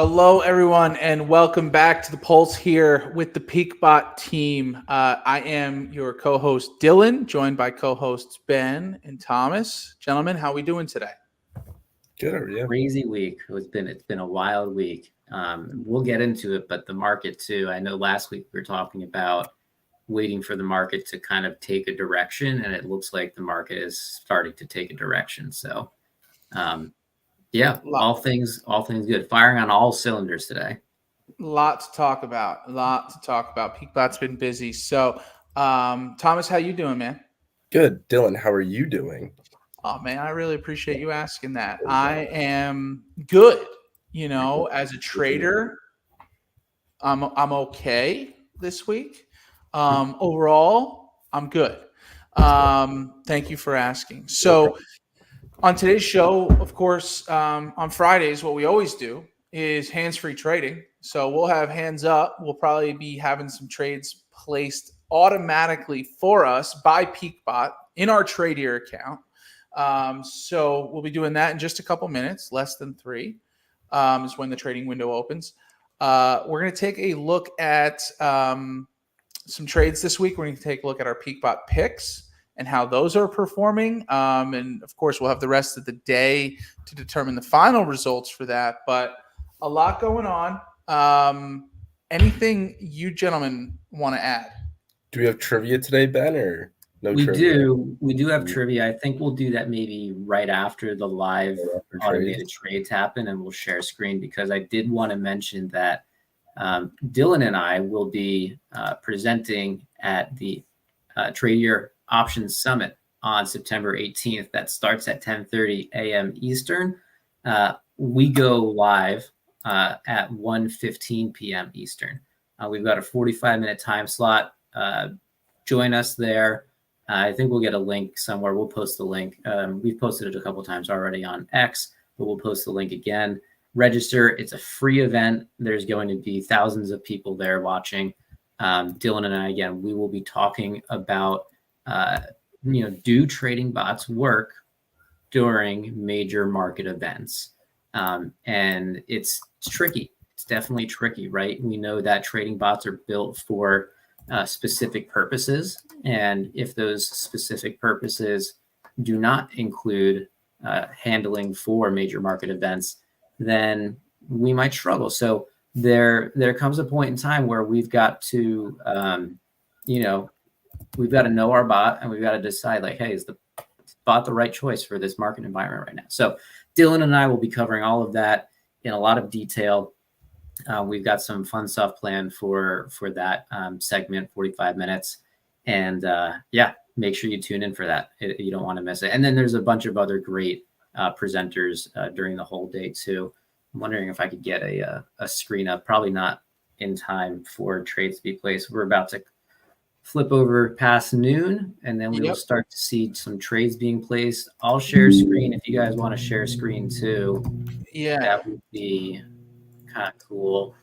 Hello, everyone, and welcome back to the Pulse here with the PeakBot team. I am your co-host, Dillon, joined by co-hosts Ben and Thomas. Gentlemen, how are we doing today? Good, are you? Crazy week. It's been a wild week. We'll get into it, but the market too. I know last week we were talking about waiting for the market to kind of take a direction, and it looks like the market is starting to take a direction. So, yeah, all things good. Firing on all cylinders today. Lot to talk about. PeakBot's been busy. So, Thomas, how you doing, man? Good. Dillon, how are you doing? Oh, man, I really appreciate you asking that. I am good. You know, as a trader, I'm okay this week. Overall, I'm good. Thank you for asking. So on today's show, of course, on Fridays, what we always do is hands-free trading. So we'll have hands up. We'll probably be having some trades placed automatically for us by PeakBot in our Tradier account. So we'll be doing that in just a couple minutes, less than 3 is when the trading window opens. We're going to take a look at some trades this week. We're going to take a look at our PeakBot picks and how those are performing. And of course, we'll have the rest of the day to determine the final results for that. But a lot going on. Anything you gentlemen want to add? Do we have trivia today, Ben, or no We trivia? We do have trivia. I think we'll do that maybe right after the live automated trades happen, and we'll share screen, because I did want to mention that Dillon and I will be presenting at the Tradier Options Summit on September 18th. That starts at 10:30 a.m. Eastern. We go live at 1:15 p.m. Eastern. We've got a 45-minute time slot. Join us there. I think we'll get a link somewhere. We'll post the link. We've posted it a couple times already on X, but we'll post the link again. Register. It's a free event. There's going to be thousands of people there watching. Dillon and I, again, we will be talking about, do trading bots work during major market events? And it's tricky. It's definitely tricky, right? We know that trading bots are built for specific purposes. And if those specific purposes do not include handling for major market events, then we might struggle. So there comes a point in time where we've got to, we've got to know our bot, and we've got to decide, like, hey, is the bot the right choice for this market environment right now? So Dillon and I will be covering all of that in a lot of detail. We've got some fun stuff planned for that segment, 45 minutes. And make sure you tune in for that. You don't want to miss it. And then there's a bunch of other great presenters during the whole day too. I'm wondering if I could get a screen up, probably not in time for trades to be placed. We're about to flip over past noon, and then we will start to see some trades being placed. I'll share screen. If you guys want to share screen too, that would be kind of cool.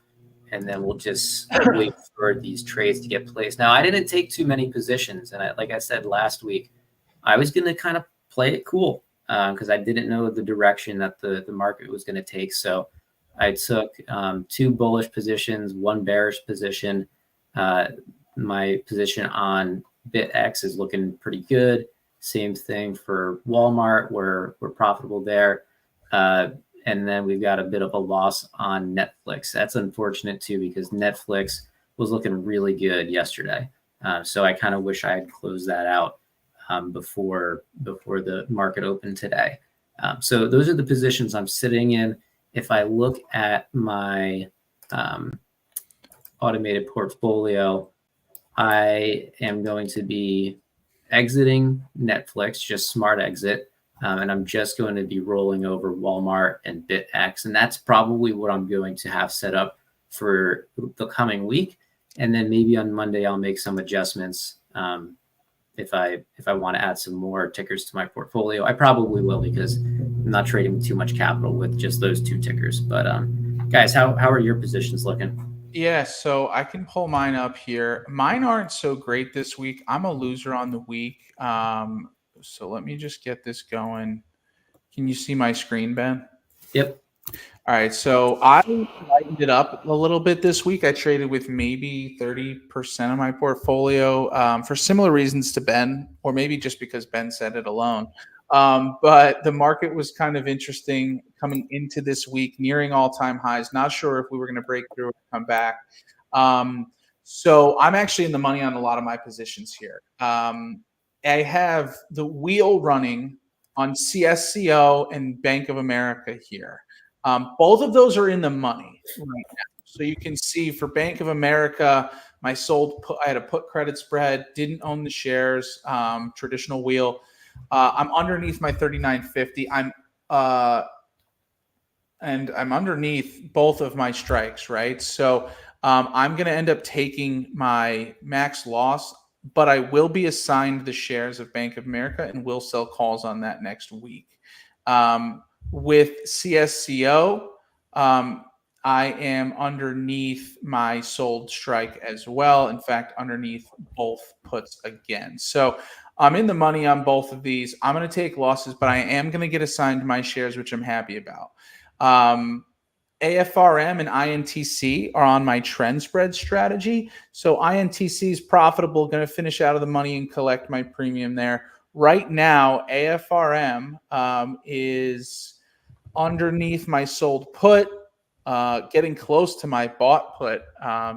And then we'll just wait for these trades to get placed. Now, I didn't take too many positions. And like I said last week, I was going to kind of play it cool because I didn't know the direction that the market was going to take. So I took 2 bullish positions, 1 bearish position. My position on BitX is looking pretty good. Same thing for Walmart. We're profitable there. And then we've got a bit of a loss on Netflix. That's unfortunate too, because Netflix was looking really good yesterday. So I kind of wish I had closed that out before the market opened today. So those are the positions I'm sitting in. If I look at my automated portfolio, I am going to be exiting Netflix, just smart exit. And I'm just going to be rolling over Walmart and BitX. And that's probably what I'm going to have set up for the coming week. And then maybe on Monday, I'll make some adjustments if I want to add some more tickers to my portfolio. I probably will, because I'm not trading with too much capital with just those 2 tickers. But guys, how are your positions looking? Yeah, so I can pull mine up here. Mine aren't so great this week. I'm a loser on the week. So let me just get this going. Can you see my screen, Ben? Yep. All right, so I lightened it up a little bit this week. I traded with maybe 30% of my portfolio for similar reasons to Ben, or maybe just because Ben said it alone. But the market was kind of interesting coming into this week, nearing all-time highs. Not sure if we were going to break through or come back. So I'm actually in the money on a lot of my positions here. I have the wheel running on CSCO and Bank of America here. Both of those are in the money right now. So you can see for Bank of America, I had a put credit spread, didn't own the shares, traditional wheel. I'm underneath my 39.50. I'm underneath both of my strikes, right? So I'm going to end up taking my max loss, but I will be assigned the shares of Bank of America and will sell calls on that next week. With CSCO, I am underneath my sold strike as well. In fact, underneath both puts again. So I'm in the money on both of these. I'm going to take losses, but I am going to get assigned my shares, which I'm happy about. AFRM and INTC are on my trend spread strategy. So INTC is profitable, going to finish out of the money and collect my premium there. Right now, AFRM is underneath my sold put, getting close to my bought put.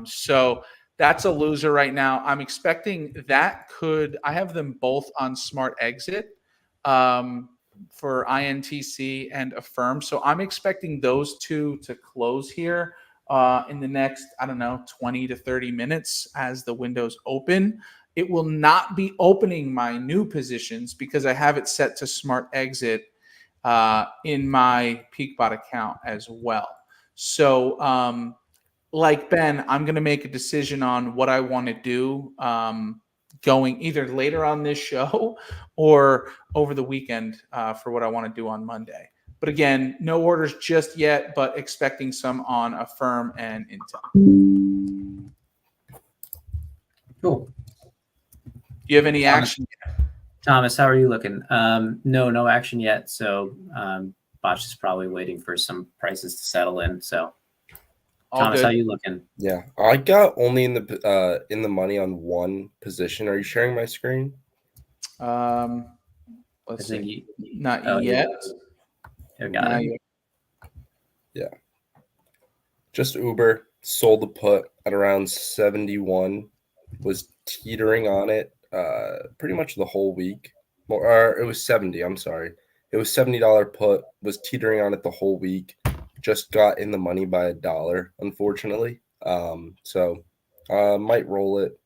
So that's a loser right now. I'm expecting I have them both on smart exit for INTC and Affirm. So I'm expecting those two to close here in the next, 20 to 30 minutes as the windows open. It will not be opening my new positions because I have it set to smart exit in my PeakBot account as well. So like Ben, I'm going to make a decision on what I want to do going either later on this show or over the weekend for what I want to do on Monday. But again, no orders just yet, but expecting some on Affirm and Intel. Cool. Do you have any action yet? Thomas, how are you looking? No action yet. So Botch is probably waiting for some prices to settle in. So Thomas, how are you looking? Yeah, I got only in the money on one position. Are you sharing my screen? Let's see. Not yet. Got it. Yeah. Just Uber sold the put at around 71. Was teetering on it pretty much the whole week. Or it was 70. I'm sorry. It was $70 put. Was teetering on it the whole week. Just got in the money by $1, unfortunately. So might roll it,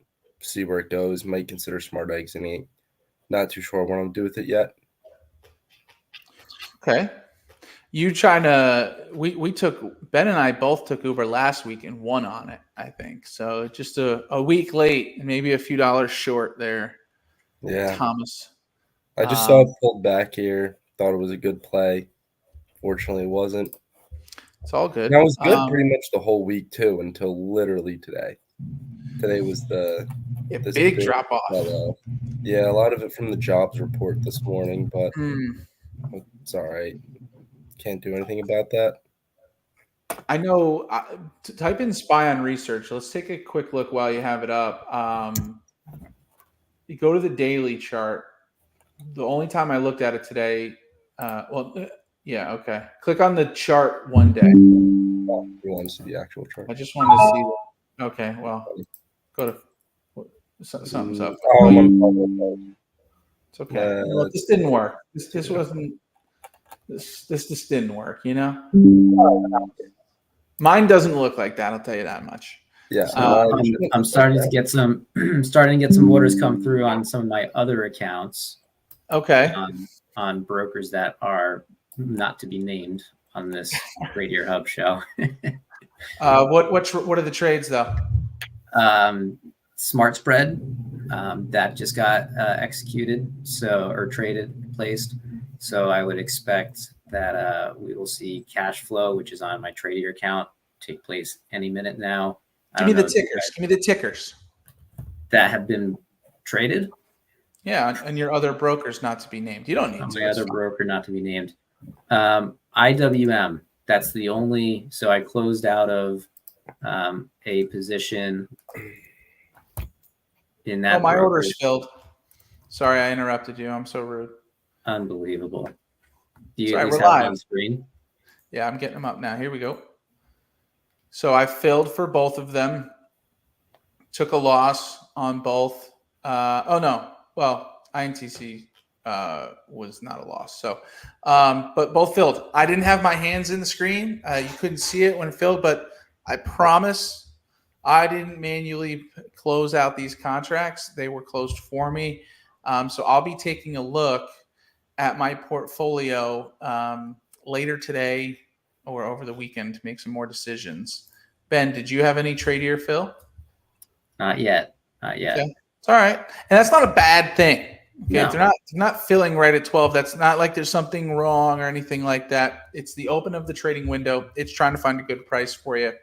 see where it goes. Might consider smart exiting. Not too sure what I'm do with it yet. Okay. Ben and I both took Uber last week and won on it, I think. So just a week late and maybe a few dollars short there. Yeah. Thomas. I just saw it pulled back here. Thought it was a good play. Fortunately, it wasn't. It's all good. That was good pretty much the whole week too, until literally today. Today was the big drop off. Yeah, a lot of it from the jobs report this morning, but it's all right. Can't do anything about that. I know. Type in SPY on research. Let's take a quick look while you have it up. You go to the daily chart. The only time I looked at it today, yeah, okay. Click on the chart one day. Oh, you want to see the actual chart? I just wanted to see that. Okay, well, go to something's up. It's okay. Well, this didn't work. This wasn't. This just didn't work. Mine doesn't look like that. I'll tell you that much. Yeah, I'm starting to get some orders come through on some of my other accounts. Okay. On brokers that are not to be named on this Tradier Hub show. What are the trades though? Smart spread that just got executed, placed. So I would expect that we will see cash flow, which is on my Tradier account, take place any minute now. Give me the tickers that have been traded. Yeah, and your other brokers not to be named. You don't need my other broker not to be named. IWM That's the only. So I closed out of a position in that. Oh, my brokerage. order's filled. Sorry, I interrupted you. I'm so rude. Unbelievable. Do you Sorry, at least we're have it live. on screen? Yeah, I'm getting them up now. Here we go. So I filled for both of them. Took a loss on both. Oh no, well, INTC was not a loss. So, but both filled. I didn't have my hands in the screen. You couldn't see it when it filled, but I promise I didn't manually close out these contracts. They were closed for me. So I'll be taking a look at my portfolio later today or over the weekend to make some more decisions. Ben, did you have any Tradier fill? Not yet. Not yet. Okay. It's all right. And that's not a bad thing. Okay. No. If they're not filling right at 12. That's not like there's something wrong or anything like that. It's the open of the trading window. It's trying to find a good price for you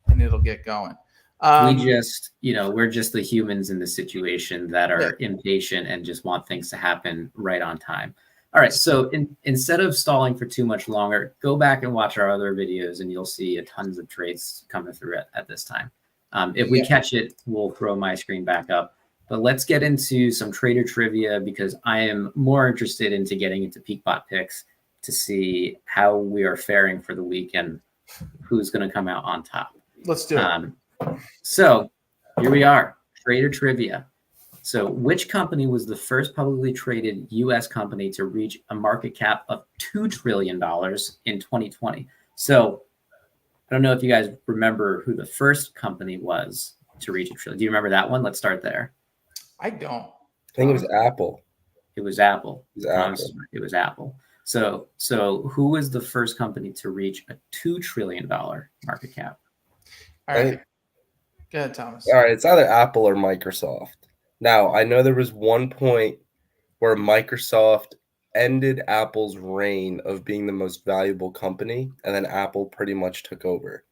and it'll get going. We just, we're just the humans in the situation that are impatient and just want things to happen right on time. All right. So instead of stalling for too much longer, go back and watch our other videos and you'll see tons of trades coming through at this time. If we catch it, we'll throw my screen back up. But let's get into some trader trivia because I am more interested into getting into PeakBot picks to see how we are faring for the week and who's going to come out on top. Let's do it. So here we are, trader trivia. So which company was the first publicly traded U.S. company to reach a market cap of $2 trillion in 2020? So I don't know if you guys remember who the first company was to reach $1 trillion. Do you remember that one? Let's start there. I don't. I think it was Apple. It was Apple. It was Apple. So who was the first company to reach a $2 trillion market cap? All right. Go ahead, Thomas. All right. It's either Apple or Microsoft. Now, I know there was one point where Microsoft ended Apple's reign of being the most valuable company, and then Apple pretty much took over.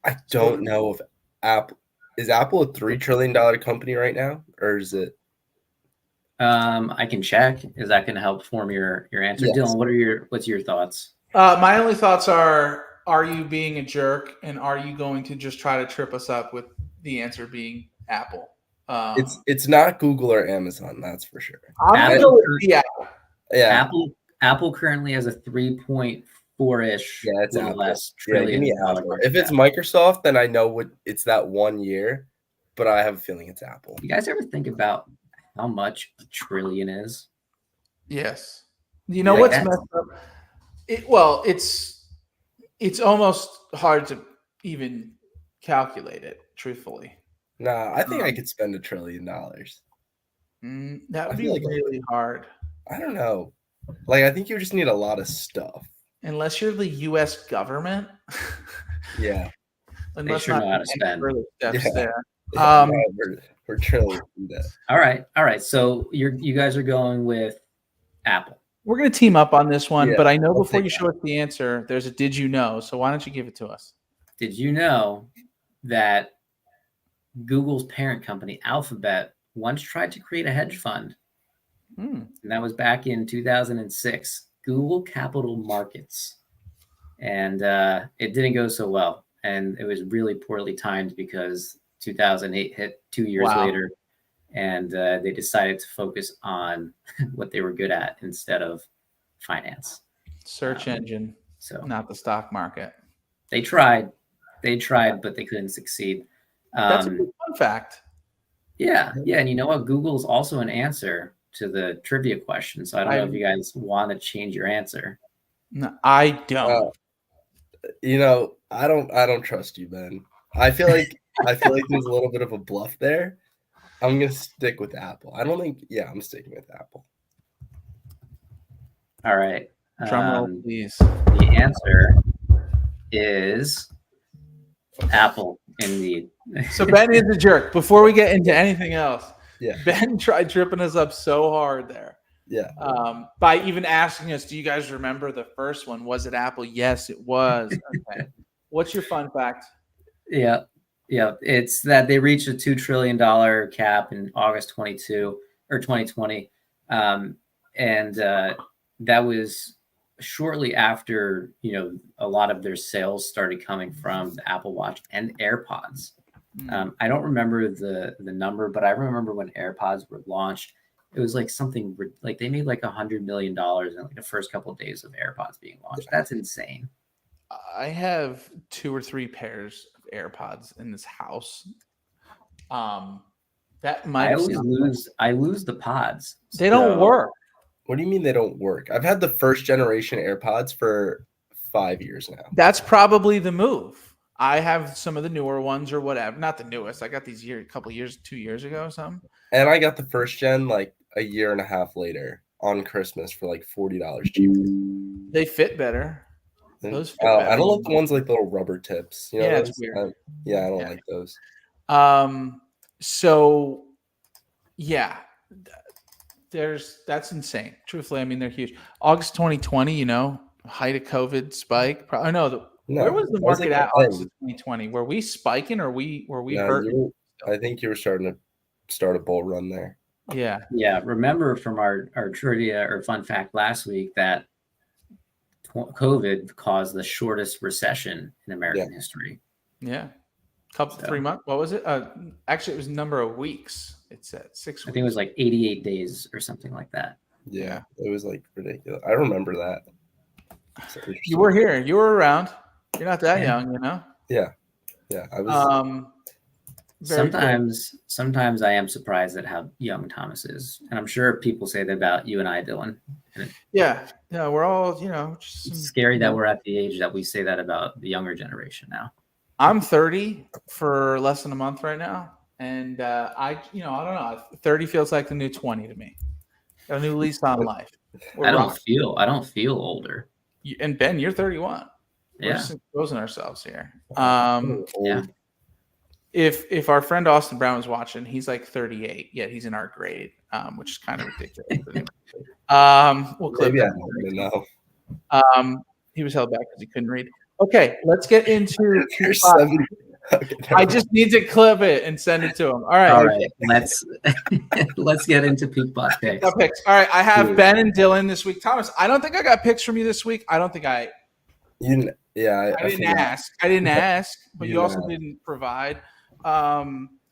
I don't know if Apple is Apple a $3 trillion company right now, or is it? I can check. Is that going to help form your answer, Yes. Dylan? What's your thoughts? My only thoughts are you being a jerk, and are you going to just try to trip us up with the answer being Apple? It's not Google or Amazon, that's for sure. I'm going to go with the Apple. Yeah. Apple currently has a 3.4-ish. Yeah, it's Apple. Less Yeah, give me Apple. If it's Microsoft, then I know it's that 1 year, but I have a feeling it's Apple. You guys ever think about how much $1 trillion is? Yes. You know what's messed up? It's almost hard to even calculate it, truthfully. Nah, I think I could spend $1 trillion. That would be really hard. I don't know. I think you just need a lot of stuff. Unless you're the U.S. government. Yeah. They sure know how to spend. Steps there. We're trillion do that. All right. So you guys are going with Apple. We're going to team up on this one, but I know I'll before you show us the answer, there's a did you know? So why don't you give it to us? Did you know that Google's parent company, Alphabet, once tried to create a hedge fund? And that was back in 2006, Google Capital Markets. And it didn't go so well. And it was really poorly timed because 2008 hit 2 years later. And they decided to focus on what they were good at instead of finance. Search engine, so not the stock market. They tried, but they couldn't succeed. That's a good fun fact. Yeah. And you know what? Google's also an answer to the trivia question. So I don't know if you guys want to change your answer. No, I don't. I don't trust you, Ben. I feel like there's a little bit of a bluff there. I'm gonna stick with Apple. I'm sticking with Apple. All right. Drum roll, please. The answer is Apple, indeed. So Ben is a jerk. Before we get into anything else, yeah, Ben tried tripping us up so hard there. Yeah. By even asking us, do you guys remember the first one? Was it Apple? Yes, it was. Okay. What's your fun fact? Yeah. It's that they reached a $2 trillion cap in August 2020. And that was shortly after, a lot of their sales started coming from the Apple Watch and AirPods. I don't remember the number, but I remember when AirPods were launched, it was like something like they made like $100 million in like the first couple of days of AirPods being launched. That's insane. I have 2 or 3 pairs of AirPods in this house. That might I lose the pods. They don't work. What do you mean they don't work? I've had the first generation AirPods for 5 years now. That's probably the move. I have some of the newer ones or whatever. Not the newest. I got these 2 years ago or something. And I got the first gen like a year and a half later on Christmas for like $40 cheaper. They fit better. Those fit I don't like the ones like little rubber tips. Yeah, it's weird. I don't like those. So yeah, that's insane. Truthfully, I mean, they're huge. August 2020, height of COVID spike. Where was the market at August 2020? Were we spiking or were we hurt? I think you were starting to start a bull run there. Yeah. Yeah. Remember from our trivia or fun fact last week that COVID caused the shortest recession in American history. Yeah. 3 months. What was it? Actually, it was number of weeks. It said 6 weeks. I think it was like 88 days or something like that. Yeah. It was like ridiculous. I remember that. You were here. You were around. You're not that young, Yeah. Yeah. I was. Sometimes I am surprised at how young Thomas is, and I'm sure people say that about you and I, Dillon. Yeah, we're all, it's scary that we're at the age that we say that about the younger generation now. I'm 30 for less than a month right now, and I don't know. 30 feels like the new 20 to me. Got a new lease on life. I don't feel older. And Ben, you're 31. Yeah, we're just exposing ourselves here. Yeah. If our friend Austin Brown was watching, he's like 38, yet he's in our grade, which is kind of ridiculous. We'll clip that. He was held back because he couldn't read. Okay, let's get into. I just need to clip it and send it to him. All right. Let's get into PeakBot picks. All right, I have Ben and Dillon this week. Thomas, I don't think I got picks from you this week. I don't think I. Yeah, I didn't ask. I didn't ask, but you also didn't provide.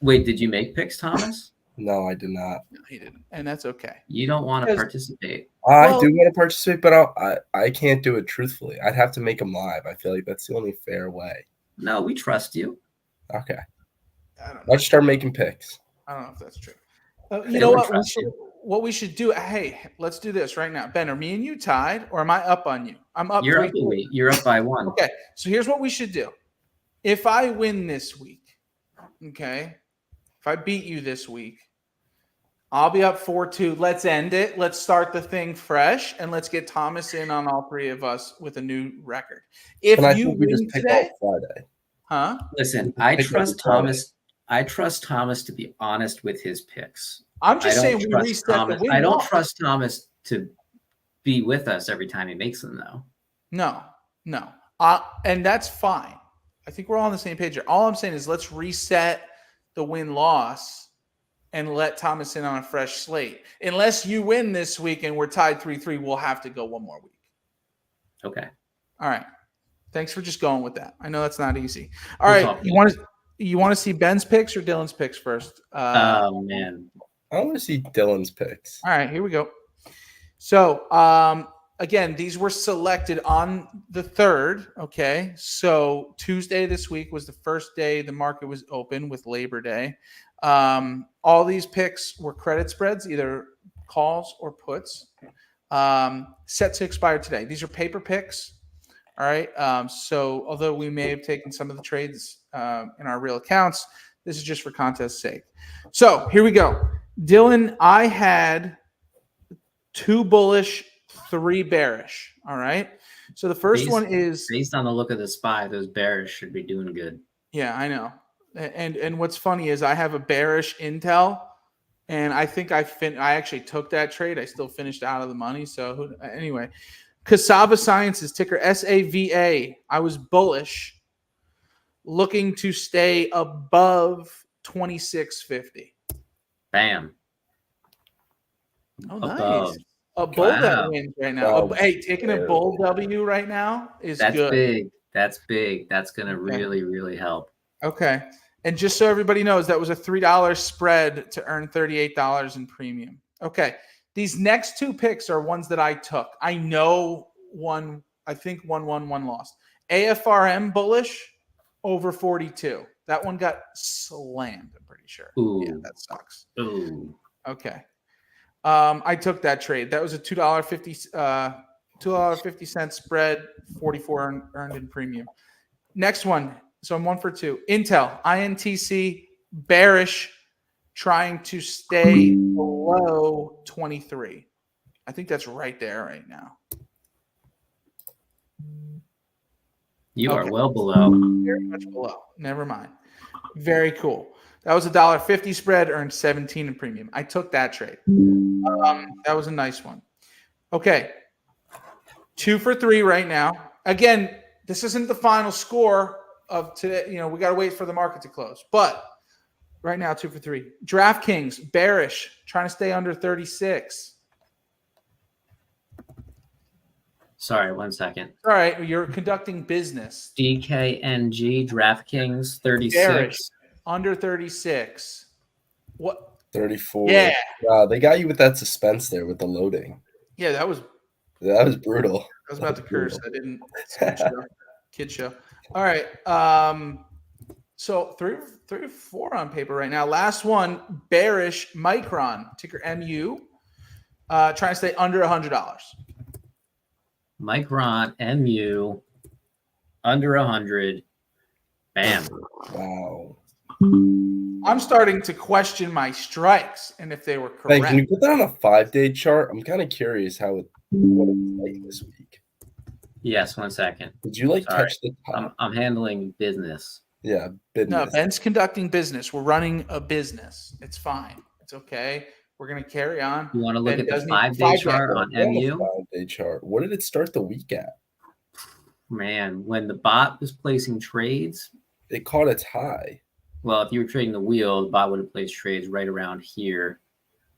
Wait, did you make picks, Thomas? No, I did not. No, he didn't, and that's okay. You don't want to participate. I do want to participate, but I can't do it truthfully. I'd have to make them live. I feel like that's the only fair way. No, we trust you. Okay. I don't know. Let's start making picks. I don't know if that's true. You know what? What we should do? Hey, let's do this right now. Ben, are me and you tied, or am I up on you? I'm up. You're up by 1. Okay, so here's what we should do. If I win this week, okay, if I beat you this week, I'll be up 4-2. Let's end it. Let's start the thing fresh, and let's get Thomas in on all 3 of us with a new record. If you win today, huh? Listen, I trust Thomas. I trust Thomas to be honest with his picks. I'm just saying we reset the win. I don't trust Thomas to be with us every time he makes them, though. No. And that's fine. I think we're all on the same page here. All I'm saying is let's reset the win-loss and let Thomas in on a fresh slate. Unless you win this week and we're tied 3-3, we'll have to go one more week. Okay. All right. Thanks for just going with that. I know that's not easy. All right. You want to see Ben's picks or Dillon's picks first? Oh, man. I want to see Dillon's picks. All right, here we go. So, again, these were selected on the 3rd, okay? So, Tuesday this week was the first day the market was open with Labor Day. All these picks were credit spreads, either calls or puts, set to expire today. These are paper picks, all right? So, although we may have taken some of the trades in our real accounts, this is just for contest's sake. So, here we go. Dillon, I had 2 bullish, 3 bearish. All right. So the first one is based on the look of the SPY, those bearish should be doing good. Yeah, I know. And what's funny is I have a bearish Intel, and I think I actually took that trade. I still finished out of the money. So anyway, Cassava Sciences, ticker SAVA. I was bullish, looking to stay above 26.50. Bam. Oh, nice. A bull that Wow. wins right now. Wow. Hey, taking a bull W right now is That's good. big. That's big. That's going to Okay. really, really help. Okay. And just so everybody knows, that was a $3 spread to earn $38 in premium. Okay. These next two picks are ones that I took. I know one, I think one won, one lost. AFRM bullish over 42. That one got slammed, I'm pretty sure. Ooh. Yeah, that sucks. Ooh. Okay. I took that trade. That was a $2.50 spread, 44 earned in premium. Next one. So I'm 1 for 2. Intel, INTC, bearish, trying to stay below 23. I think that's right there right now. You Okay. are well below. Very much below. Never mind. Very cool. That was a $1.50 spread, earned 17 in premium. I took that trade. That was a nice one. Okay. 2 for 3 right now. Again, this isn't the final score of today. You know, we got to wait for the market to close. But right now, 2 for 3. DraftKings, bearish, trying to stay under 36. Sorry, 1 second. All right, you're conducting business. DKNG, DraftKings, 36. Bearish, under 36. What? 34. Yeah. Wow, they got you with that suspense there with the loading. Yeah, that was Brutal. I was about to curse. I didn't. Kid show. All right. So three or four on paper right now. Last one, bearish Micron, ticker MU, trying to stay under $100. Micron, MU, under 100. Bam. Wow. I'm starting to question my strikes and if they were Hey, correct. can you put that on a 5-day chart? I'm kind of curious what it's like this week. Yes, 1 second. Did you Sorry. catch the top? I'm handling business. Yeah, No, business. Ben's conducting business. We're running a business. It's fine. It's okay. We're going to carry on. You want to look Ben at the does need 5-day chart on On the MU? 5-day chart. What did it start the week at? Man, when the bot was placing trades, It caught its high. well, if you were trading the wheel, the bot would have placed trades right around here,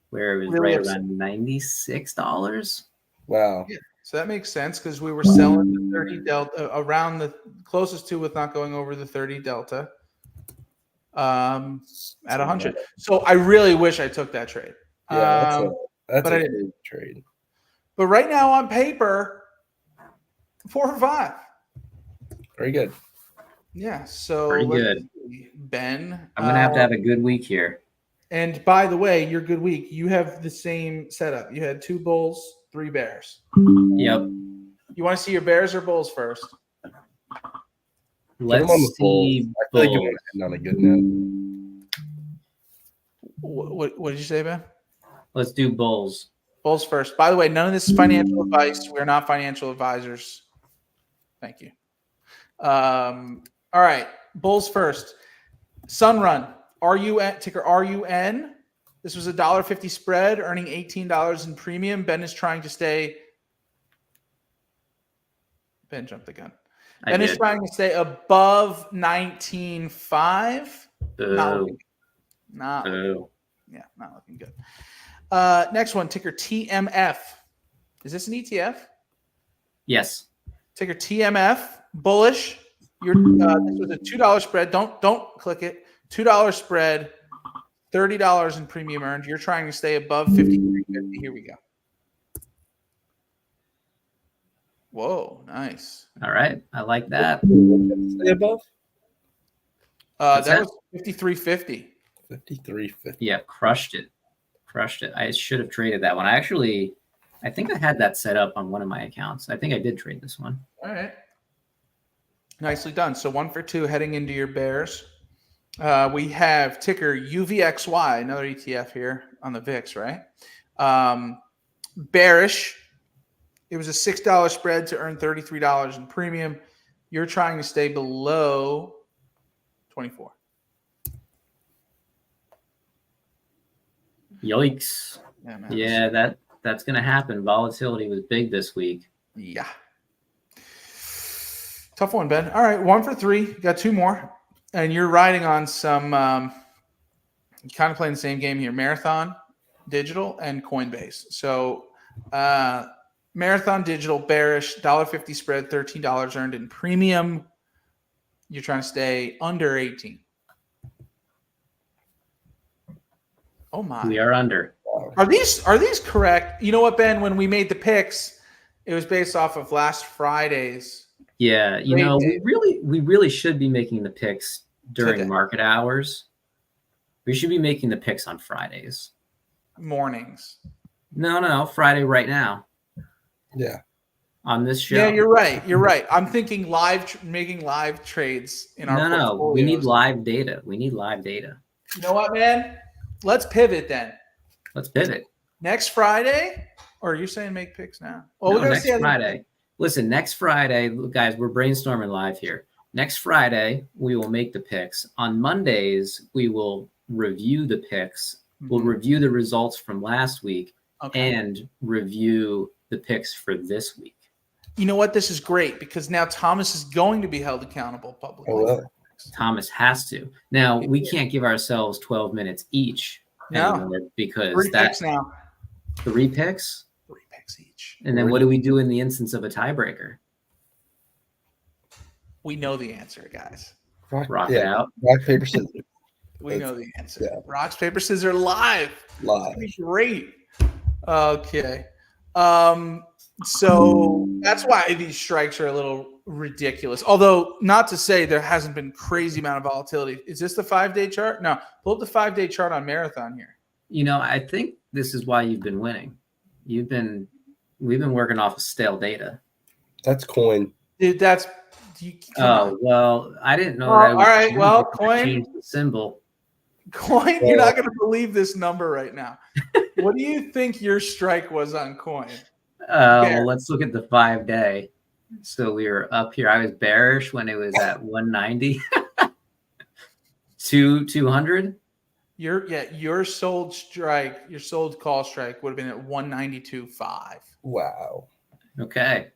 where it was Really right upset. around $96. Wow. Yeah. So that makes sense because we were selling the 30 delta around the closest to with not going over the 30 delta at 100. So I really wish I took that trade. Yeah, that's but a I didn't. big trade. But right now on paper, 4 for 5. Very good. Yeah. So Pretty let's good. see. Ben. I'm going to have a good week here. And by the way, your good week, you have the same setup. You had 2 bulls, 3 bears. Yep. You want to see your bears or bulls first? Let's Put 'em on the see. Bulls. I feel like you Bulls. want to end on a good note. What did you say, Ben? Let's do Bulls. Bulls first. By the way, none of this is financial advice. We're not financial advisors. Thank you. All right. Bulls first. Sunrun. RUN, ticker RUN. This was a $1.50 spread, earning $18 in premium. Ben is trying to stay. Ben jumped the gun. Ben is trying to stay above 19.5. Boo. Not Boo. yeah, not looking good. Next one, ticker TMF. Is this an ETF? Yes. Ticker TMF, bullish. This was a $2 spread. Don't click it. $2 spread, $30 in premium earned. You're trying to stay above 53.50. Here we go. Whoa, nice. All right. I like that. Stay above? That was 53.50. 53.50. Yeah, crushed it. Crushed it. I should have traded that one. I think I had that set up on one of my accounts. I think I did trade this one. All right. Nicely done. So 1 for 2 heading into your bears. We have ticker UVXY, another ETF here on the VIX, right? Bearish. It was a $6 spread to earn $33 in premium. You're trying to stay below 24. Yikes. Yeah, that's going to happen. Volatility was big this week. Yeah. Tough one, Ben. All right, 1 for 3. You got 2 more. And you're riding on some kind of playing the same game here. Marathon, Digital, and Coinbase. So Marathon Digital bearish, $1.50 spread, $13 earned in premium. You're trying to stay under 18. Oh my. We are under. Are these correct? You know what, Ben? When we made the picks, it was based off of last Friday's. Yeah, you know, we really should be making the picks during Today. market hours. We should be making the picks on Fridays. Mornings. No, Friday right now Yeah. on this show. Yeah, you're right. I'm thinking making live trades in our No, we need live data. We need live data. You know what, man? Let's pivot then. Let's pivot. Next Friday, or are you saying make picks now? Well, No, we're gonna next see Friday. Listen, next Friday, guys, we're brainstorming live here. Next Friday, we will make the picks. On Mondays, we will review the picks. We'll review the results from last week and review the picks for this week. You know what? This is great because now Thomas is going to be held accountable publicly. Oh, well. Thomas has to. Now, we can't give ourselves 12 minutes each anymore because 3 picks now. 3 picks? 3 picks each. And then what do we do in the instance of a tiebreaker? We know the answer, guys. Rock it out. Rock, paper, scissors. We know the answer. Yeah. Rocks, paper, scissors live. Live. Great. Okay. So that's why these strikes are a little ridiculous. Although, not to say there hasn't been crazy amount of volatility. Is this the 5-day chart? No. Pull up the 5-day chart on Marathon here. You know, I think this is why you've been winning. We've been working off of stale data. That's coin. Dude, that's. Well, I didn't know that. All right. Well, coin. Change the symbol. Coin, you're not going to believe this number right now. What do you think your strike was on coin? Well, let's look at the 5-day. So we were up here. I was bearish when it was at 190 to 200. Your sold strike, your sold call strike would have been at 192.5. Wow. Okay.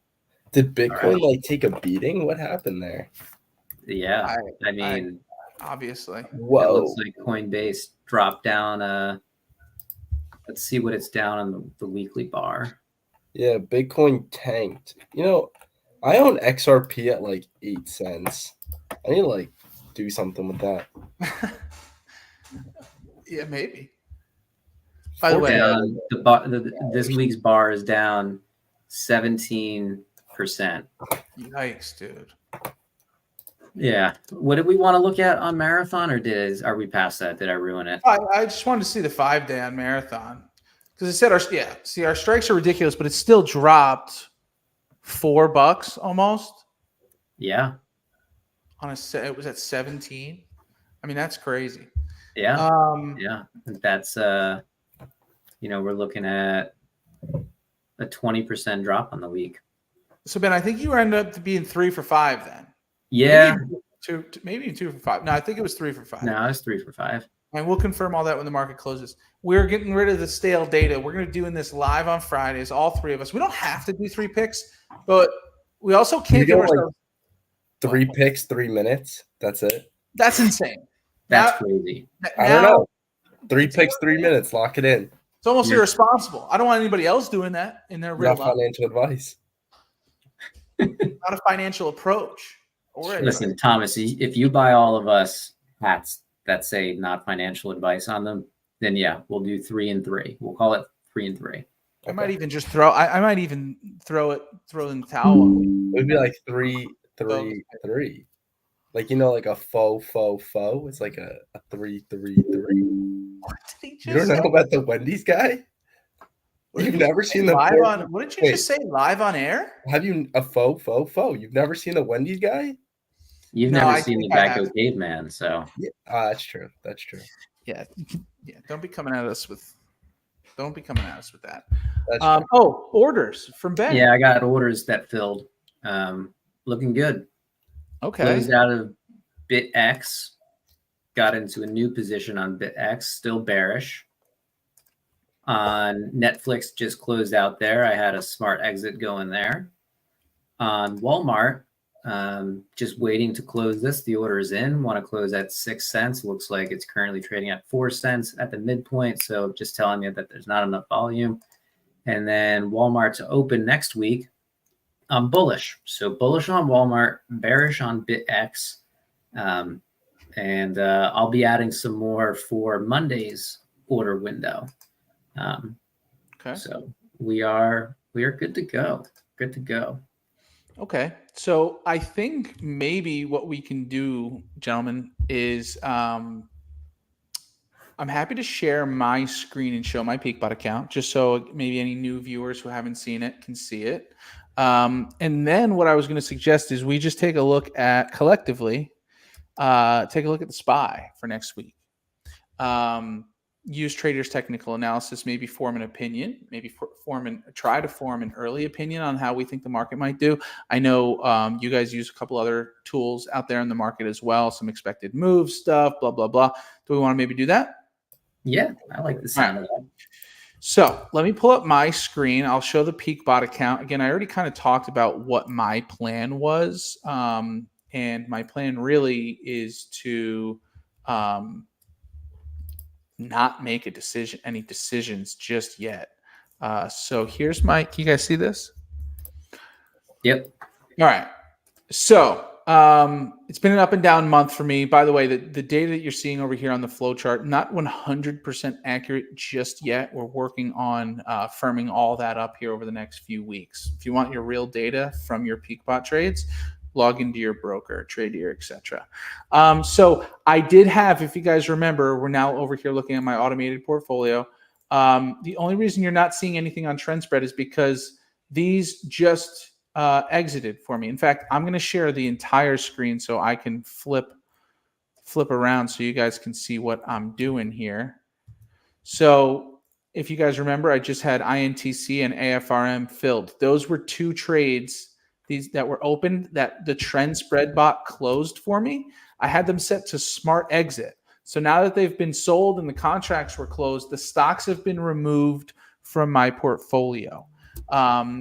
Did Bitcoin take a beating? What happened there? Yeah. I mean, obviously. Whoa. It looks like Coinbase dropped down. Let's see what it's down on the weekly bar. Yeah, Bitcoin tanked. You know, I own XRP at 8 cents. I need to do something with that. Yeah, maybe. By the way, this week's bar is down 17%. Yikes, dude. Yeah. What did we want to look at on Marathon, or are we past that? Did I ruin it? I just wanted to see the 5-day on Marathon because it said our strikes are ridiculous, but it still dropped $4 almost. Yeah. It was at 17. I mean, that's crazy. Yeah. Yeah. That's we're looking at a 20% drop on the week. So Ben, I think you ended up being 3 for 5 then. Yeah. Maybe 2 for 5. No, I think it was 3 for 5. No, it's 3 for 5. And we'll confirm all that when the market closes. We're getting rid of the stale data. We're going to be doing this live on Fridays, all 3 of us. We don't have to do 3 picks, but we also can't give ourselves 3 picks, 3 minutes. That's it. That's insane. That's crazy. I don't know. 3 picks, 3 minutes. Lock it in. It's almost irresponsible. I don't want anybody else doing that in their real life. Not financial advice. Not a financial approach. Listen, Thomas, if you buy all of us hats that say not financial advice on them, then yeah, we'll do 3 and 3. We'll call it 3 and 3. I might even just throw. I might even throw in the towel. It would be 3, 3, 3. A faux. It's a 3, 3, 3. What did he just You don't know about the Wendy's guy? You've never seen the live on? What did you just say? Live on air? Have you a faux? You've never seen the Wendy's guy? You've never seen the guy go caveman, so yeah, that's true. That's true. Yeah. Don't be coming at us with that. That's Orders from Ben. Yeah, I got orders that filled. Looking good. Okay. Closed out of BitX. Got into a new position on BitX, still bearish. On Netflix, just closed out there. I had a smart exit going there. On Walmart, just waiting to close this. The order is in. Want to close at 6 cents. Looks like it's currently trading at 4 cents at the midpoint. So just telling you that there's not enough volume. And then Walmart's open next week. I'm bullish. So bullish on Walmart, bearish on BitX. And I'll be adding some more for Monday's order window. Okay. So we are good to go. Good to go. Okay. So I think maybe what we can do, gentlemen, is I'm happy to share my screen and show my PeakBot account, just so maybe any new viewers who haven't seen it can see it. And then what I was going to suggest is we just take a look at collectively, take a look at the SPY for next week. Use traders technical analysis, maybe form an opinion, maybe try to form an early opinion on how we think the market might do. I know you guys use a couple other tools out there in the market as well, some expected move stuff, blah, blah, blah. Do we want to maybe do that? Yeah, I like the sound of that. So let me pull up my screen. I'll show the PeakBot account. Again, I already kind of talked about what my plan was. And my plan really is to not make any decisions just yet. So here's can you guys see this? Yep. All right. So it's been an up and down month for me. By the way, the data that you're seeing over here on the flow chart, not 100% accurate just yet. We're working on firming all that up here over the next few weeks. If you want your real data from your PeakBot trades, log into your broker, Tradier, etc. So I did have, if you guys remember, we're now over here looking at my automated portfolio. The only reason you're not seeing anything on trend spread is because these just exited for me. In fact, I'm going to share the entire screen so I can flip around so you guys can see what I'm doing here. So if you guys remember, I just had INTC and AFRM filled. Those were two trades that were opened that the trend spread bot closed for me. I had them set to smart exit. So now that they've been sold and the contracts were closed, the stocks have been removed from my portfolio.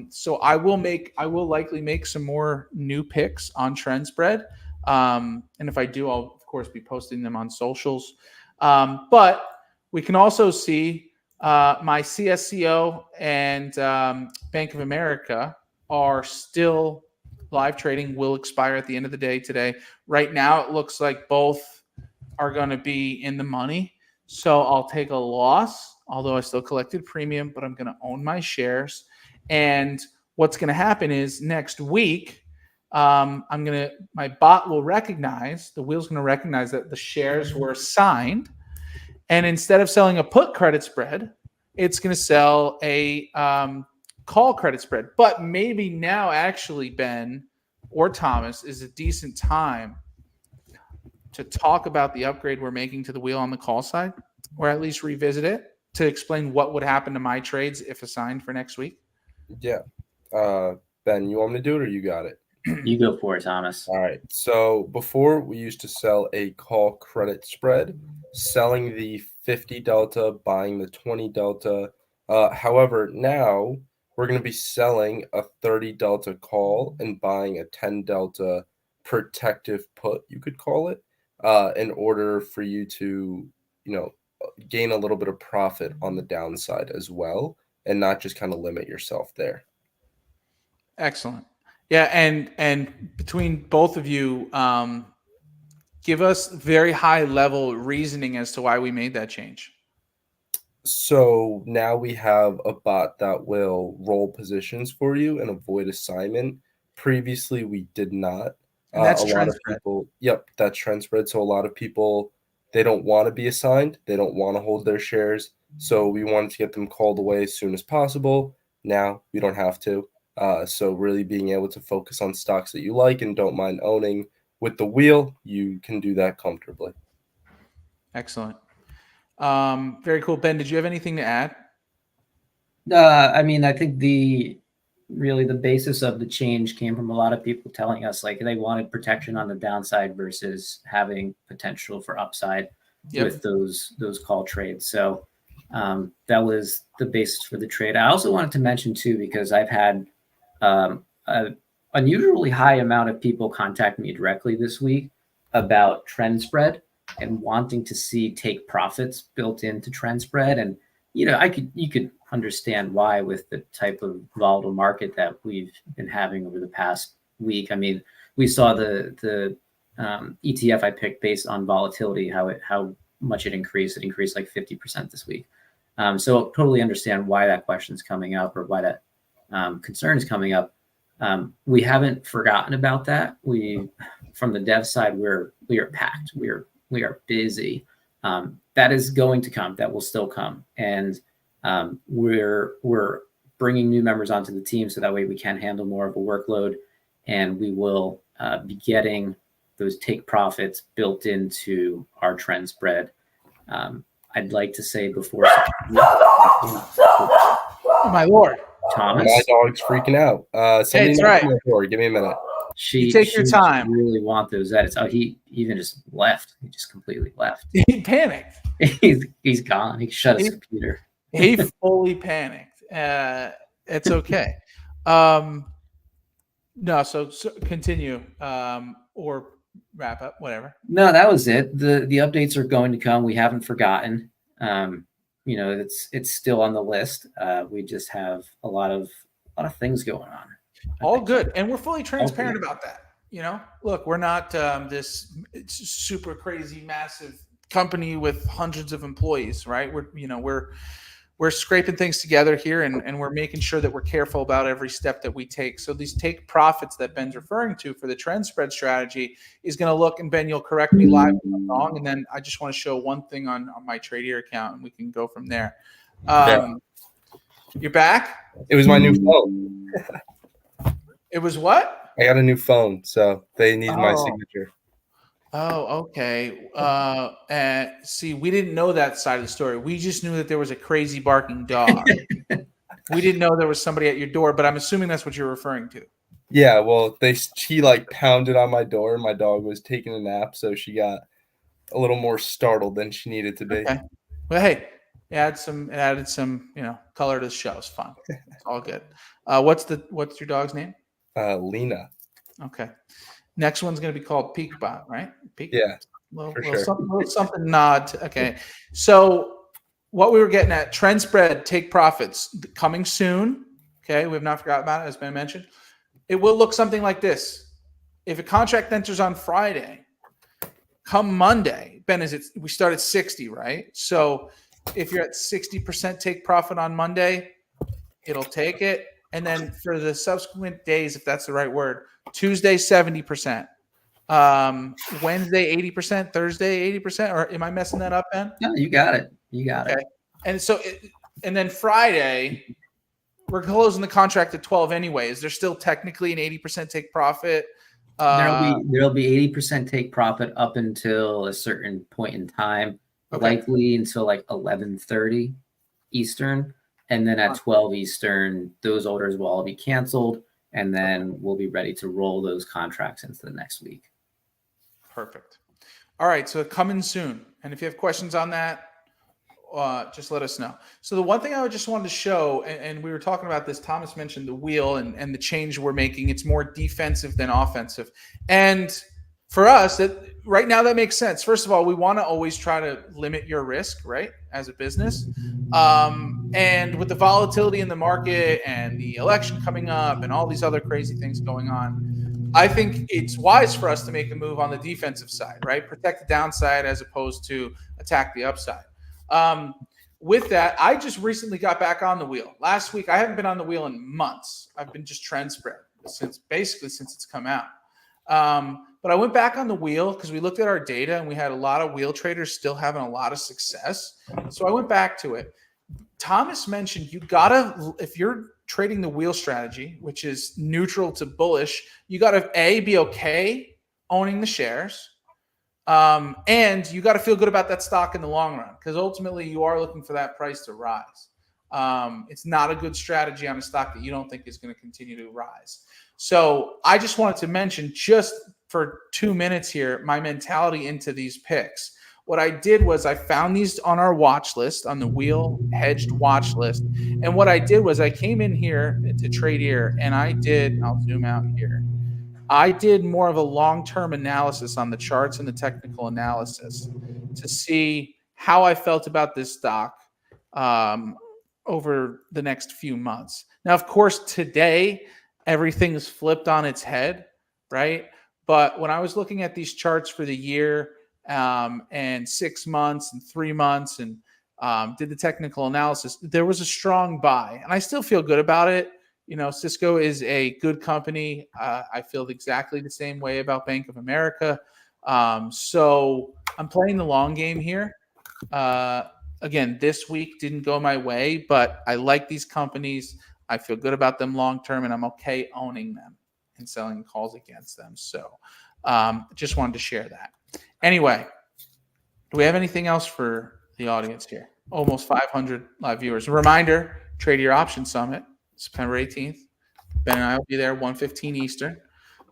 So I will likely make some more new picks on trend spread. And if I do, I'll of course be posting them on socials. But we can also see my CSCO and Bank of America are still live trading, will expire at the end of the day today. Right now, it looks like both are going to be in the money. So I'll take a loss, although I still collected premium, but I'm going to own my shares. And what's going to happen is next week, my bot will recognize, the wheel's going to recognize that the shares were signed. And instead of selling a put credit spread, it's going to sell a call credit spread. But maybe now actually, Ben or Thomas, is a decent time to talk about the upgrade we're making to the wheel on the call side, or at least revisit it to explain what would happen to my trades if assigned for next week. Yeah. Ben, you want me to do it or you got it? You go for it, Thomas. All right. So before we used to sell a call credit spread, selling the 50 delta, buying the 20 delta. However, now we're going to be selling a 30 delta call and buying a 10 delta protective put, you could call it, in order for you to, gain a little bit of profit on the downside as well, and not just kind of limit yourself there. Excellent. Yeah, and between both of you, give us very high level reasoning as to why we made that change. So now we have a bot that will roll positions for you and avoid assignment. Previously, we did not. And that's a lot of people, that's trend spread. So a lot of people, they don't want to be assigned. They don't want to hold their shares. So we wanted to get them called away as soon as possible. Now we don't have to. So really being able to focus on stocks that you like and don't mind owning with the wheel, you can do that comfortably. Excellent. Very cool. Ben, did you have anything to add? I think the basis of the change came from a lot of people telling us like they wanted protection on the downside versus having potential for upside with those call trades. So that was the basis for the trade. I also wanted to mention too, because I've had an unusually high amount of people contact me directly this week about trend spread and wanting to see take profits built into trend spread. And you could understand why with the type of volatile market that we've been having over the past week. I mean, we saw the ETF I picked based on volatility, how much it increased. It increased like 50% this week. So totally understand why that question's coming up or why that concern is coming up. We haven't forgotten about that. From the dev side, we are packed. We are busy. That is going to come. That will still come, and we're bringing new members onto the team so that way we can handle more of a workload, and we will be getting those take profits built into our trend spread. I'd like to say before. Oh, my Lord. Thomas. My dog's freaking out. Somebody It's knock right. on the door. Give me a minute. You take your time. Really want those edits. Oh, he even just left. He just completely left. He panicked. He's gone. He shut his computer. He fully panicked. It's okay. No, so continue or wrap up, whatever. No, that was it. The updates are going to come. We haven't forgotten. It's still on the list. We just have a lot of things going on. All good, and we're fully transparent about that. Look, we're not this super crazy massive company with hundreds of employees, right? We're scraping things together here, and we're making sure that we're careful about every step that we take. So these take profits that Ben's referring to for the trend spread strategy is going to look, and Ben, you'll correct me live if I'm wrong, and then I just want to show one thing on my Tradier account, and we can go from there. You're back? It was my new phone. It was what? I got a new phone, so they need my signature. Oh, okay. See, we didn't know that side of the story. We just knew that there was a crazy barking dog. We didn't know there was somebody at your door, but I'm assuming that's what you're referring to. Yeah, well, she like pounded on my door. My dog was taking a nap, so she got a little more startled than she needed to be. Okay. Well, hey, it added some, color to the show. It's fun. It's all good. What's your dog's name? Lena. Okay. Next one's going to be called PeakBot, right? Yeah, something nod. Okay. So what we were getting at, trend spread, take profits coming soon. Okay. We have not forgotten about it, as Ben mentioned. It will look something like this. If a contract enters on Friday, come Monday, Ben, we start at 60, right? So if you're at 60% take profit on Monday, it'll take it. And then for the subsequent days, if that's the right word, Tuesday, 70%, Wednesday, 80%, Thursday, 80%, or am I messing that up, Ben? No, you got it. Okay. And then Friday, we're closing the contract at 12 anyway. Is there still technically an 80% take profit? There'll be 80% take profit up until a certain point in time, likely until like 11:30 Eastern. And then at 12 Eastern, those orders will all be canceled, and then we'll be ready to roll those contracts into the next week. Perfect. All right, so coming soon. And if you have questions on that, just let us know. So the one thing I just wanted to show, and we were talking about this, Thomas mentioned the wheel and the change we're making. It's more defensive than offensive. And for us, right now that makes sense. First of all, we want to always try to limit your risk, right, as a business. And with the volatility in the market and the election coming up and all these other crazy things going on, I think it's wise for us to make a move on the defensive side, right? Protect the downside as opposed to attack the upside. With that, I just recently got back on the wheel. Last week, I haven't been on the wheel in months. I've been just trend spread since it's come out. But I went back on the wheel because we looked at our data and we had a lot of wheel traders still having a lot of success. So I went back to it. Thomas mentioned if you're trading the wheel strategy, which is neutral to bullish, you got to be okay owning the shares. And you got to feel good about that stock in the long run, because ultimately you are looking for that price to rise. It's not a good strategy on a stock that you don't think is going to continue to rise. So I just wanted to mention, just for 2 minutes here, my mentality into these picks. What I did was I found these on our watch list, on the wheel hedged watch list. And what I did was I came in here to Tradier and I'll zoom out here. I did more of a long-term analysis on the charts and the technical analysis to see how I felt about this stock, over the next few months. Now, of course, today everything is flipped on its head, right? But when I was looking at these charts for the year and 6 months and 3 months and did the technical analysis, there was a strong buy, and I still feel good about it. You know, Cisco is a good company. I feel exactly the same way about Bank of America. So I'm playing the long game here. Again, this week didn't go my way, but I like these companies. I feel good about them long term, and I'm okay owning them and selling calls against them. So just wanted to share that. Anyway, do we have anything else for the audience here? Almost 500 live viewers. A reminder, Tradier Option Summit, September 18th. Ben and I will be there, 1:15 Eastern,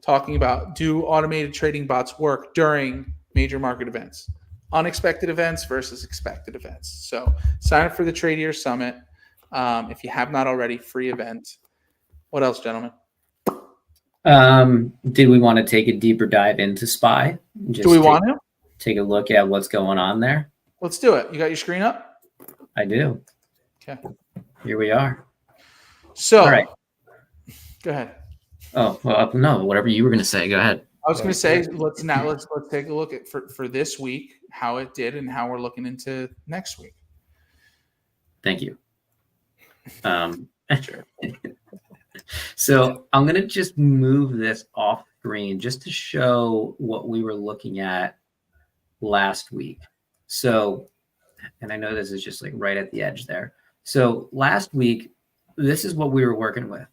talking about, do automated trading bots work during major market events? Unexpected events versus expected events. So sign up for the Tradier Summit. If you have not already, free event. What else, gentlemen? Did we want to take a deeper dive into SPY? Do we want to? Take a look at what's going on there? Let's do it. You got your screen up? I do. Okay. Here we are. So, all right. Go ahead. Oh, well, no, whatever you were going to say. Go ahead. I was going to say, let's take a look at for this week, how it did and how we're looking into next week. Thank you. Sure. So I'm going to just move this off screen just to show what we were looking at last week. So, and I know this is just like right at the edge there. So last week, this is what we were working with.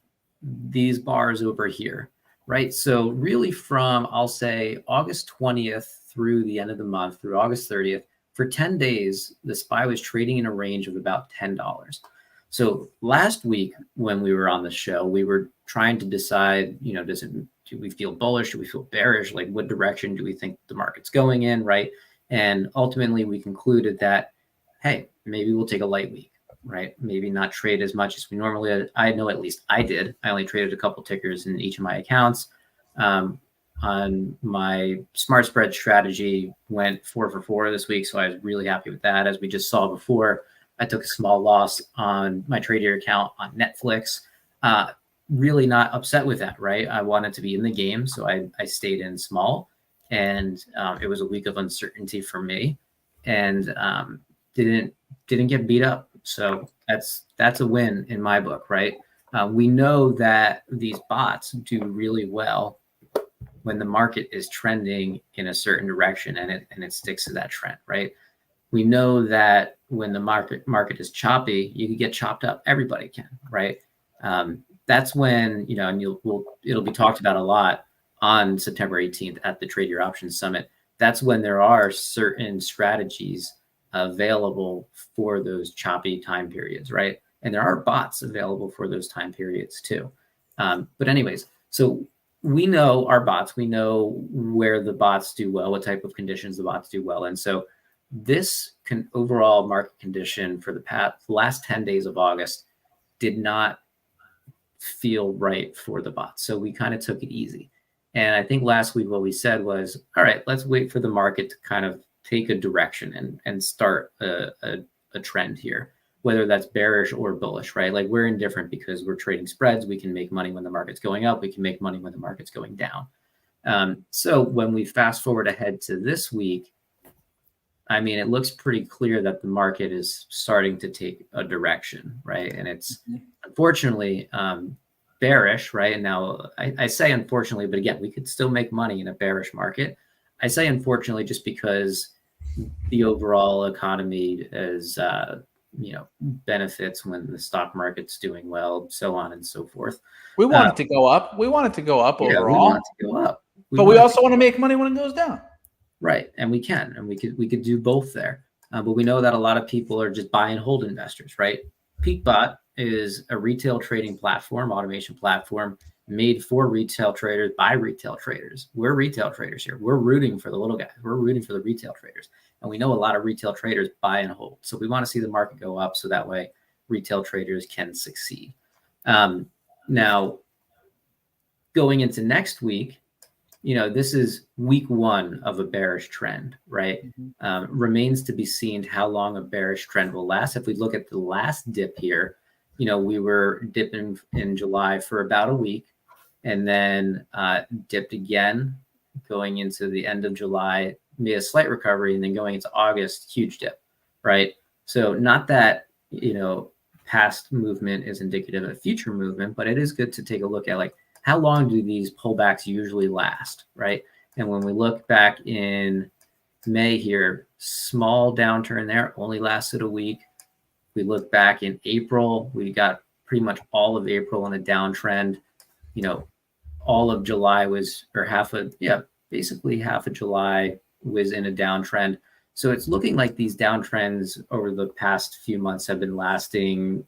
These bars over here, right? So really from, I'll say, August 20th through the end of the month, through August 30th, for 10 days, the SPY was trading in a range of about $10. So last week when we were on the show, we were trying to decide, you know, do we feel bullish? Do we feel bearish? Like, what direction do we think the market's going in, right? And ultimately we concluded that, hey, maybe we'll take a light week, right? Maybe not trade as much as we normally. I know at least I did. I only traded a couple tickers in each of my accounts. On my smart spread strategy, went 4 for 4 this week, so I was really happy with that. As we just saw before, I took a small loss on my Tradier account on Netflix. Really not upset with that, right? I wanted to be in the game, so I stayed in small, and it was a week of uncertainty for me, and didn't get beat up. So that's a win in my book, right? We know that these bots do really well when the market is trending in a certain direction and it sticks to that trend, right? We know that when the market is choppy, you can get chopped up. Everybody can, right? That's when, you know, and it'll be talked about a lot on September 18th at the Trade Your Options Summit. That's when there are certain strategies available for those choppy time periods, right? And there are bots available for those time periods too. But anyways, so we know our bots, we know where the bots do well, what type of conditions the bots do well. And so this overall market condition for the last 10 days of August did not feel right for the bots. So we kind of took it easy. And I think last week what we said was, all right, let's wait for the market to kind of take a direction and start a trend here, whether that's bearish or bullish, right? Like, we're indifferent because we're trading spreads. We can make money when the market's going up. We can make money when the market's going down. So when we fast forward ahead to this week, I mean, it looks pretty clear that the market is starting to take a direction, right? And it's unfortunately bearish, right? And now I say unfortunately, but again, we could still make money in a bearish market. I say unfortunately just because the overall economy is, benefits when the stock market's doing well, so on and so forth. We want it to go up. We want it to go up overall. We want it to go up. But we also want to make money when it goes down. Right. And we can, and we could do both there. But we know that a lot of people are just buy and hold investors, right? PeakBot is a retail trading platform, automation platform made for retail traders by retail traders. We're retail traders here. We're rooting for the little guys. We're rooting for the retail traders. And we know a lot of retail traders buy and hold. So we want to see the market go up so that way retail traders can succeed. Now, going into next week, this is week one of a bearish trend, right? Remains to be seen how long a bearish trend will last. If we look at the last dip here, we were dipping in July for about a week, and then dipped again going into the end of July, made a slight recovery, and then going into August, huge dip, right? So not that, past movement is indicative of future movement, but it is good to take a look at, like, how long do these pullbacks usually last, right? And when we look back in May here, small downturn there, only lasted a week. We look back in April, we got pretty much all of April in a downtrend. All of July was, or basically half of July was in a downtrend. So it's looking like these downtrends over the past few months have been lasting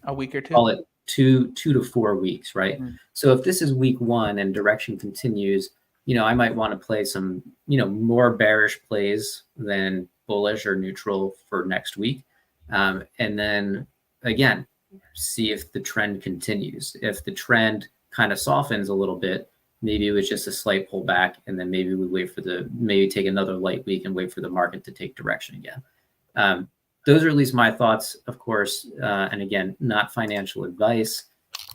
a week or two. Call it 2 to 4 weeks, right? So if this is week one and direction continues, I might want to play some, more bearish plays than bullish or neutral for next week. And then again, see if the trend continues. If the trend kind of softens a little bit, maybe it was just a slight pullback, and then maybe we maybe take another light week and wait for the market to take direction again. Those are at least my thoughts, of course. And again, not financial advice.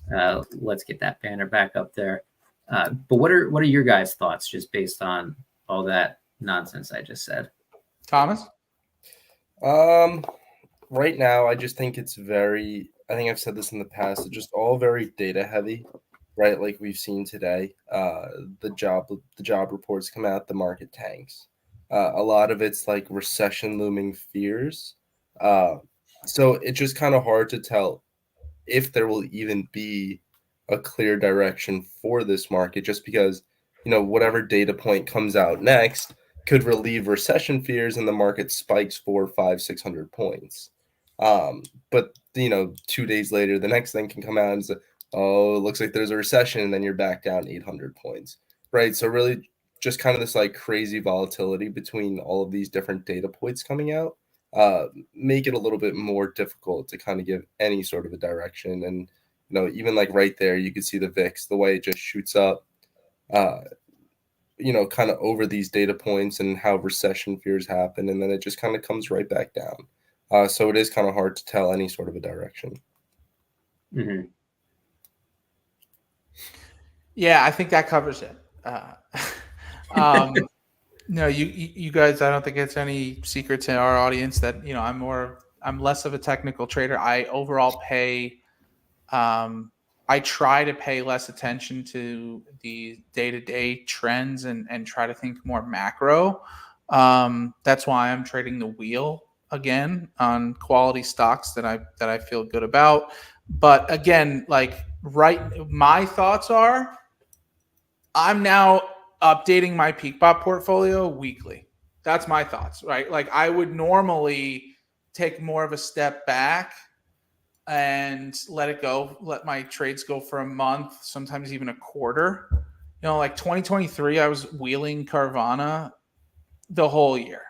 Let's get that banner back up there. But what are your guys' thoughts just based on all that nonsense I just said? Thomas? Right now, I just think it's I think I've said this in the past, it's just all very data heavy, right? Like we've seen today, the job reports come out, the market tanks. A lot of it's like recession looming fears. So it's just kind of hard to tell if there will even be a clear direction for this market, just because, whatever data point comes out next could relieve recession fears and the market spikes 400, 500, 600 points. But 2 days later, the next thing can come out and say, oh, it looks like there's a recession, and then you're back down 800 points, right? So really just kind of this like crazy volatility between all of these different data points coming out make it a little bit more difficult to kind of give any sort of a direction. And, even like right there, you can see the VIX, the way it just shoots up, kind of over these data points and how recession fears happen. And then it just kind of comes right back down. So it is kind of hard to tell any sort of a direction. Mm-hmm. Yeah, I think that covers it. No, you guys, I don't think it's any secret to our audience that, I'm less of a technical trader. I overall I try to pay less attention to the day-to-day trends and try to think more macro. That's why I'm trading the wheel again on quality stocks that I feel good about. But again, my thoughts are, I'm now updating my PeakBot portfolio weekly. That's my thoughts, right? Like I would normally take more of a step back and let my trades go for a month, sometimes even a quarter. Like 2023, I was wheeling Carvana the whole year.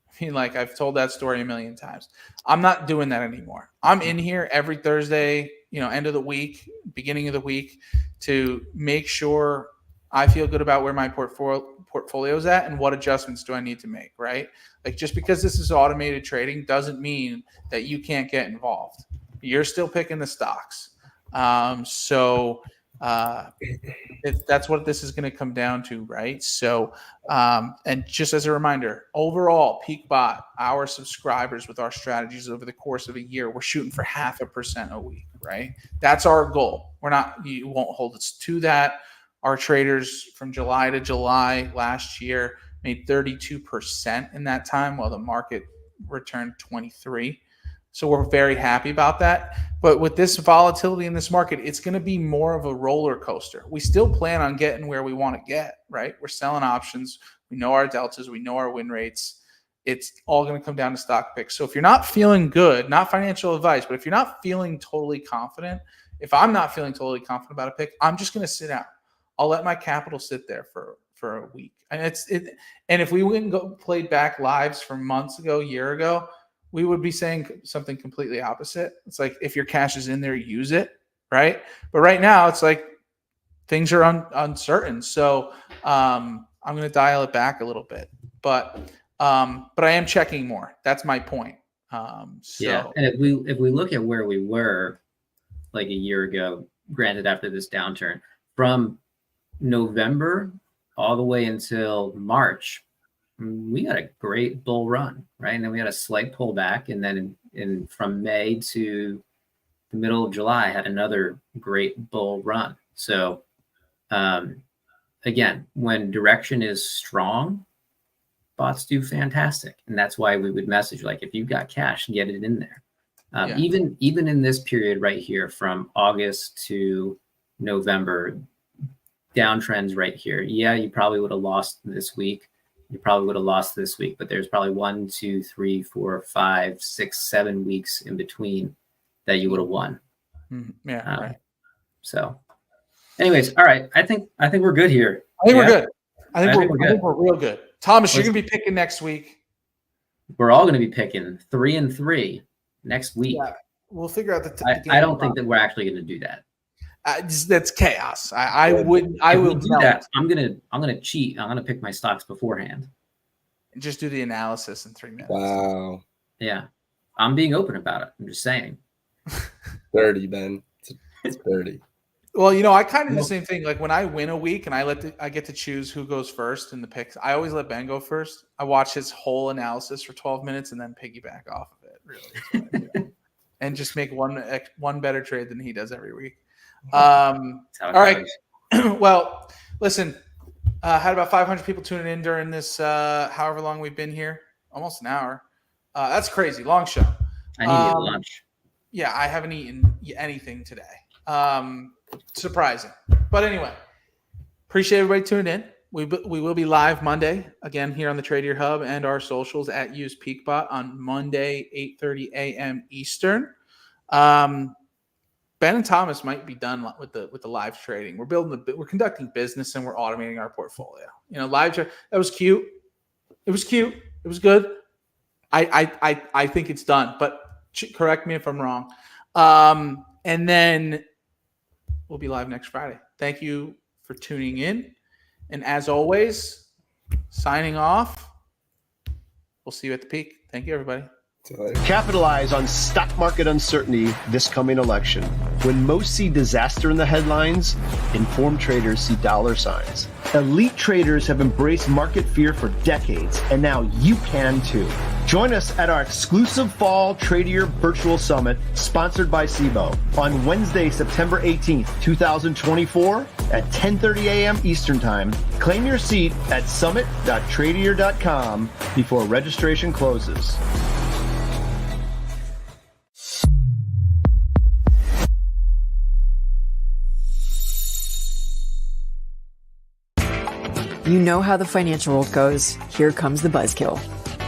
I mean, like I've told that story a million times. I'm not doing that anymore. I'm in here every Thursday, end of the week, beginning of the week, to make sure I feel good about where my portfolio is at and what adjustments do I need to make, right? Like just because this is automated trading doesn't mean that you can't get involved. You're still picking the stocks. That's what this is going to come down to, right? So, and just as a reminder, overall, PeakBot, our subscribers with our strategies over the course of a year, we're shooting for 0.5% a week, right? That's our goal. You won't hold us to that. Our traders from July to July last year made 32% in that time, while the market returned 23%. So we're very happy about that. But with this volatility in this market, it's going to be more of a roller coaster. We still plan on getting where we want to get, right? We're selling options. We know our deltas. We know our win rates. It's all going to come down to stock picks. So if you're not feeling good, not financial advice, but if you're not feeling totally confident, if I'm not feeling totally confident about a pick, I'm just going to sit out. I'll let my capital sit there for a week. And and if we wouldn't played back lives from months ago, year ago, we would be saying something completely opposite. It's like, if your cash is in there, use it, right? But right now, it's like, things are uncertain. So I'm going to dial it back a little bit, but I am checking more. That's my point. Yeah, and if we look at where we were like a year ago, granted after this downturn, from November all the way until March, we got a great bull run, right? And then we had a slight pullback, and then from May to the middle of July had another great bull run. So again, when direction is strong, bots do fantastic, and that's why we would message like, if you've got cash, get it in there. Even in this period right here, from August to November, downtrends right here. Yeah, you probably would have lost this week. You probably would have lost this week, but there's probably 1, 2, 3, 4, 5, 6, 7 weeks in between that you would have won. Yeah. Right. So, anyways, all right. I think we're good here. I think we're good. I think we're real good. Thomas, you're gonna be picking next week. We're all gonna be picking 3 and 3 next week. Yeah, we'll figure out I don't think that we're actually gonna do that. That's chaos. I will do that. I'm gonna cheat. I'm gonna pick my stocks beforehand. Just do the analysis in 3 minutes. Wow. Yeah, I'm being open about it. I'm just saying. Dirty, Ben. It's dirty. Well, I kind of do the same thing. Like when I win a week and I get to choose who goes first in the picks. I always let Ben go first. I watch his whole analysis for 12 minutes and then piggyback off of it. Really, and just make one better trade than he does every week. All right. Well, listen, had about 500 people tuning in during this, however long we've been here, almost an hour. That's crazy. Long show. I need to eat lunch. Yeah, I haven't eaten anything today. Surprising. But anyway, appreciate everybody tuning in. We will be live Monday again here on the Tradier Hub and our socials at PeakBot on Monday, 8:30 a.m. Eastern. Ben and Thomas might be done with the live trading. We're conducting business and we're automating our portfolio. Live that was cute. It was cute. It was good. I think it's done, but correct me if I'm wrong. And then we'll be live next Friday. Thank you for tuning in. And as always, signing off. We'll see you at the peak. Thank you, everybody. Capitalize on stock market uncertainty this coming election. When most see disaster in the headlines, informed traders see dollar signs. Elite traders have embraced market fear for decades, and now you can too. Join us at our exclusive Fall Tradier Virtual Summit, sponsored by SIBO, on Wednesday, September 18th, 2024 at 10:30 a.m. Eastern Time. Claim your seat at summit.tradier.com before registration closes. You know how the financial world goes. Here comes the buzzkill.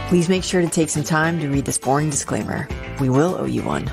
Please make sure to take some time to read this boring disclaimer. We will owe you one.